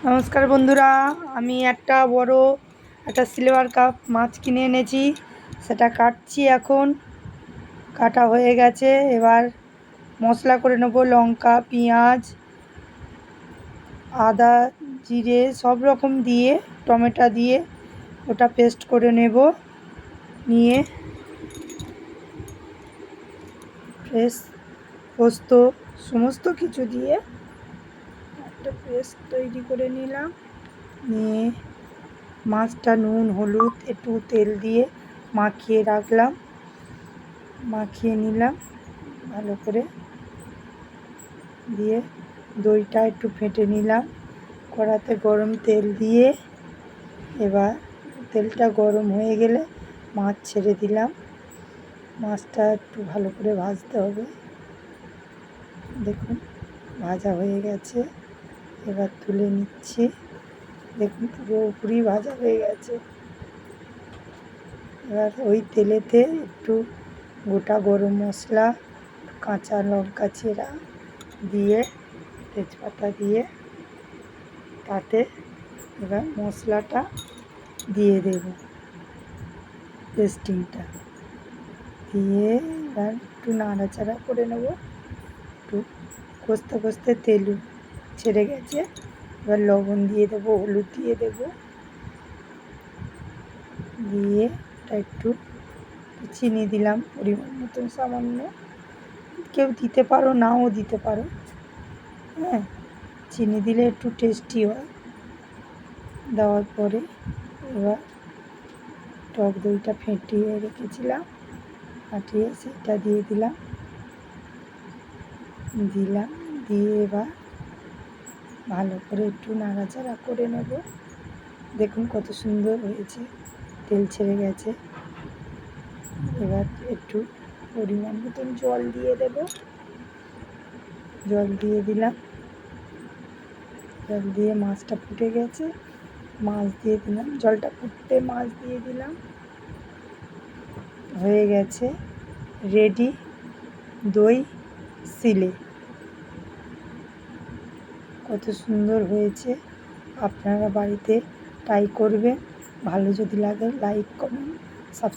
নমস্কার বন্ধুরা, আমি একটা সিলভার কাপ মাছ কিনে এনেছি। সেটা কাটছি এখন। কাটা হয়ে গেছে। এবার মশলা করে নেব। লঙ্কা, পেঁয়াজ, আদা, জিরে সব রকম দিয়ে, টমেটো দিয়ে ওটা পেস্ট করে নেব। নিয়ে পোস্ত সমস্ত কিছু দিয়ে একটা পেস্ট তৈরি করে নিলাম। নিয়ে মাছটা নুন, হলুদ, একটু তেল দিয়ে মাখিয়ে রাখলাম। মাখিয়ে নিলাম ভালো করে। দিয়ে দইটা একটু ফেটে নিলাম। কড়াতে গরম তেল দিয়ে এবার তেলটা গরম হয়ে গেলে মাছ ছেড়ে দিলাম। মাছটা একটু ভালো করে ভাজতে হবে। দেখুন ভাজা হয়ে গেছে। এবার তুলে নিচ্ছি। দেখুন পুরোপুরি ভাজা হয়ে গেছে। এবার ওই তেলেতে একটু গোটা গরম মশলা, কাঁচা লঙ্কা চেরা দিয়ে, তেজপাতা দিয়ে তাতে এবার মশলাটা দিয়ে দেব। পেস্টিংটা দিয়ে এবার একটু নাড়াচাড়া করে নেব। একটু কষতে কষতে তেল ছেড়ে গেছে। এবার লবণ দিয়ে দেবো, হলুদ দিয়ে দেবো। দিয়ে একটু চিনি দিলাম পরিমাণ মতন সামান্য। কেউ দিতে পারো, নাও দিতে পারো। হ্যাঁ, চিনি দিলে একটু টেস্টি হয়। দেওয়ার পরে এবার টক দইটা ফেটিয়ে রেখেছিলাম, ফাটিয়ে সেটা দিয়ে দিলাম। দিয়ে এবার ভালো করে একটু নাড়াচাড়া করে নেব। দেখুন কত সুন্দর হয়েছে, তেল ছেড়ে গেছে। এবার একটু পরিমাণ মতন জল দিয়ে দেব। জল দিয়ে দিলাম। জল দিয়ে মাছটা ফুটে গেছে, মাছ দিয়ে দিলাম। জলটা ফুটতে মাছ দিয়ে দিলাম। হয়ে গেছে রেডি দই সিলে। কত সুন্দর হয়েছে। আপনারা বাড়িতে ট্রাই করবেন। ভালো যদি লাগে লাইক, কমেন্ট, সাবস্ক্রাইব।